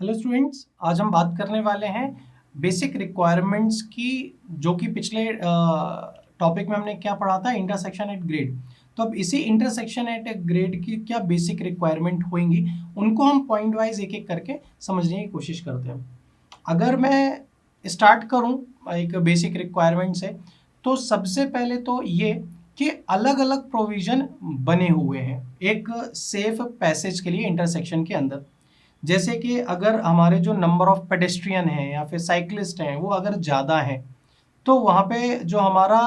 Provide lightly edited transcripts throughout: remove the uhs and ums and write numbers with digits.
Hello students, आज हम बात करने वाले हैं बेसिक रिक्वायरमेंट्स की, जो कि पिछले टॉपिक में हमने क्या पढ़ा था, इंटरसेक्शन एट ग्रेड। तो अब इसी इंटरसेक्शन एट ग्रेड की क्या बेसिक रिक्वायरमेंट होंगी, उनको हम पॉइंट वाइज एक एक करके समझने की कोशिश करते हैं। अगर मैं स्टार्ट करूं एक बेसिक रिक्वायरमेंट से, तो सबसे पहले तो ये कि अलग अलग प्रोविजन बने हुए हैं एक सेफ पैसेज के लिए इंटरसेक्शन के अंदर। जैसे कि अगर हमारे जो नंबर ऑफ पेडेस्ट्रियन हैं या फिर साइकिलिस्ट हैं वो अगर ज़्यादा हैं, तो वहाँ पे जो हमारा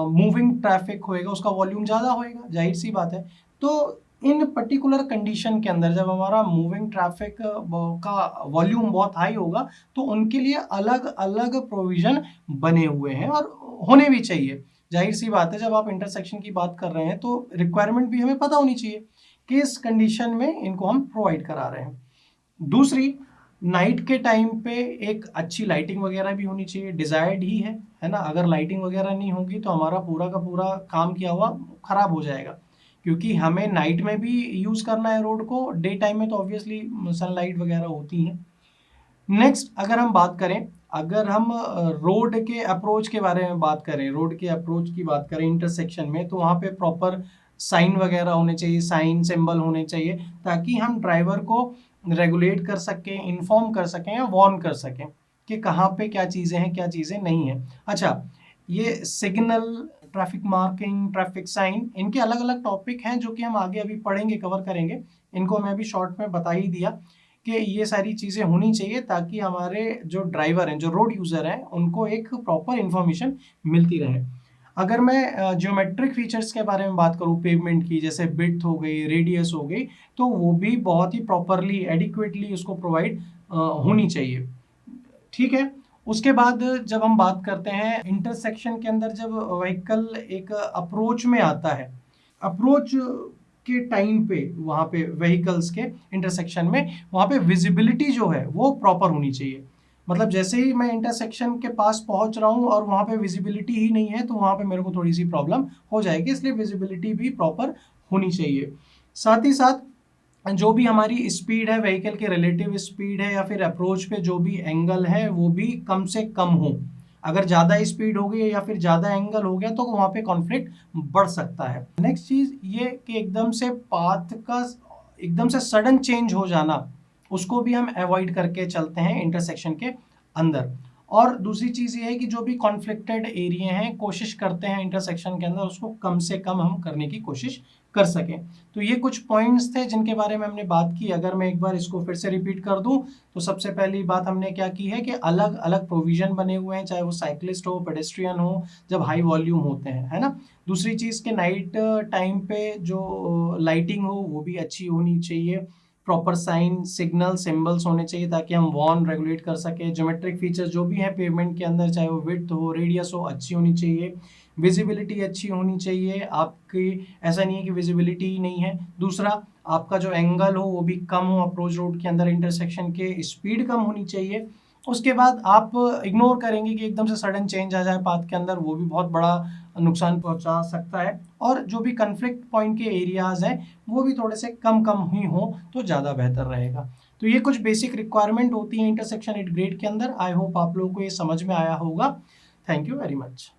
मूविंग ट्रैफिक होएगा उसका वॉल्यूम ज़्यादा होएगा, जाहिर सी बात है। तो इन पर्टिकुलर कंडीशन के अंदर जब हमारा मूविंग ट्रैफिक का वॉल्यूम बहुत हाई होगा, तो उनके लिए अलग अलग प्रोविज़न बने हुए हैं और होने भी चाहिए। जाहिर सी बात है, जब आप इंटरसेक्शन की बात कर रहे हैं तो रिक्वायरमेंट भी हमें पता होनी चाहिए कि इस कंडीशन में इनको हम प्रोवाइड करा रहे हैं। दूसरी, नाइट के टाइम पे एक अच्छी लाइटिंग वगैरह भी होनी चाहिए, डिजायर्ड ही है ना। अगर लाइटिंग वगैरह नहीं होगी तो हमारा पूरा का पूरा काम किया हुआ खराब हो जाएगा, क्योंकि हमें नाइट में भी यूज़ करना है रोड को, डे टाइम में तो ऑब्वियसली सनलाइट वगैरह होती हैं। नेक्स्ट, अगर हम बात करें, अगर हम रोड के अप्रोच के बारे में बात करें, रोड के अप्रोच की बात करें इंटरसेक्शन में, तो वहाँ पे प्रॉपर साइन वगैरह होने चाहिए, साइन सिंबल होने चाहिए, ताकि हम ड्राइवर को रेगुलेट कर सकें, इन्फॉर्म कर सकें या वार्न कर सकें कि कहाँ पे क्या चीज़ें हैं, क्या चीज़ें नहीं हैं। अच्छा, ये signal, traffic marking, traffic sign, इनके अलग अलग टॉपिक हैं जो कि हम आगे अभी पढ़ेंगे, कवर करेंगे। इनको मैं अभी शॉर्ट में बता ही दिया कि ये सारी चीज़ें होनी चाहिए, ताकि हमारे जो ड्राइवर हैं, जो रोड यूज़र हैं, उनको एक प्रॉपर इन्फॉर्मेशन मिलती रहे। अगर मैं ज्योमेट्रिक फीचर्स के बारे में बात करूँ पेवमेंट की, जैसे विड्थ हो गई, रेडियस हो गई, तो वो भी बहुत ही प्रॉपरली, एडिक्वेटली उसको प्रोवाइड होनी चाहिए। ठीक है। उसके बाद जब हम बात करते हैं इंटरसेक्शन के अंदर, जब व्हीकल एक अप्रोच में आता है, अप्रोच के टाइम पे वहाँ पे व्हीकल्स के इंटरसेक्शन में वहाँ पे विजिबिलिटी जो है वो प्रॉपर होनी चाहिए। मतलब जैसे ही मैं इंटरसेक्शन के पास पहुंच रहा हूँ और वहाँ पे विजिबिलिटी ही नहीं है, तो वहाँ पे मेरे को थोड़ी सी प्रॉब्लम हो जाएगी, इसलिए विजिबिलिटी भी प्रॉपर होनी चाहिए। साथ ही साथ जो भी हमारी स्पीड है, व्हीकल की रिलेटिव स्पीड है या फिर अप्रोच पे जो भी एंगल है वो भी कम से कम हो। अगर ज़्यादा स्पीड हो गई या फिर ज़्यादा एंगल हो गया तो वहाँ पे कॉन्फ्लिक्ट बढ़ सकता है। नेक्स्ट चीज़ ये कि एकदम से पाथ का एकदम से सडन चेंज हो जाना, उसको भी हम अवॉइड करके चलते हैं इंटरसेक्शन के अंदर। और दूसरी चीज़ ये है कि जो भी कॉन्फ्लिक्टेड एरिया हैं, कोशिश करते हैं इंटरसेक्शन के अंदर उसको कम से कम हम करने की कोशिश कर सकें। तो ये कुछ पॉइंट्स थे जिनके बारे में हमने बात की। अगर मैं एक बार इसको फिर से रिपीट कर दूं, तो सबसे पहली बात हमने क्या की है कि अलग अलग प्रोविजन बने हुए हैं, चाहे वो साइकिलिस्ट हो, पेडेस्ट्रियन हो, जब हाई वॉल्यूम होते हैं, है ना। दूसरी चीज़ के नाइट टाइम पे जो लाइटिंग हो वो भी अच्छी होनी चाहिए, प्रॉपर साइन, सिग्नल, सिंबल्स होने चाहिए, ताकि हम वार्न, रेगुलेट कर सकें। ज्योमेट्रिक फीचर्स जो भी है पेवमेंट के अंदर, चाहे वो विड्थ हो, रेडियस हो, अच्छी होनी चाहिए। विजिबिलिटी अच्छी होनी चाहिए आपकी, ऐसा नहीं है कि विजिबिलिटी ही नहीं है। दूसरा, आपका जो एंगल हो वो भी कम हो, अप्रोच रोड के अंदर इंटरसेक्शन के स्पीड कम होनी चाहिए। उसके बाद आप इग्नोर करेंगे कि एकदम से सडन चेंज आ जाए पाथ के अंदर, वो भी बहुत बड़ा नुकसान पहुंचा सकता है। और जो भी कन्फ्लिक्ट पॉइंट के एरियाज हैं वो भी थोड़े से कम कम ही हो तो ज़्यादा बेहतर रहेगा। तो ये कुछ बेसिक रिक्वायरमेंट होती है इंटरसेक्शन एट ग्रेड के अंदर। आई होप आप लोगों को ये समझ में आया होगा। Thank you very much.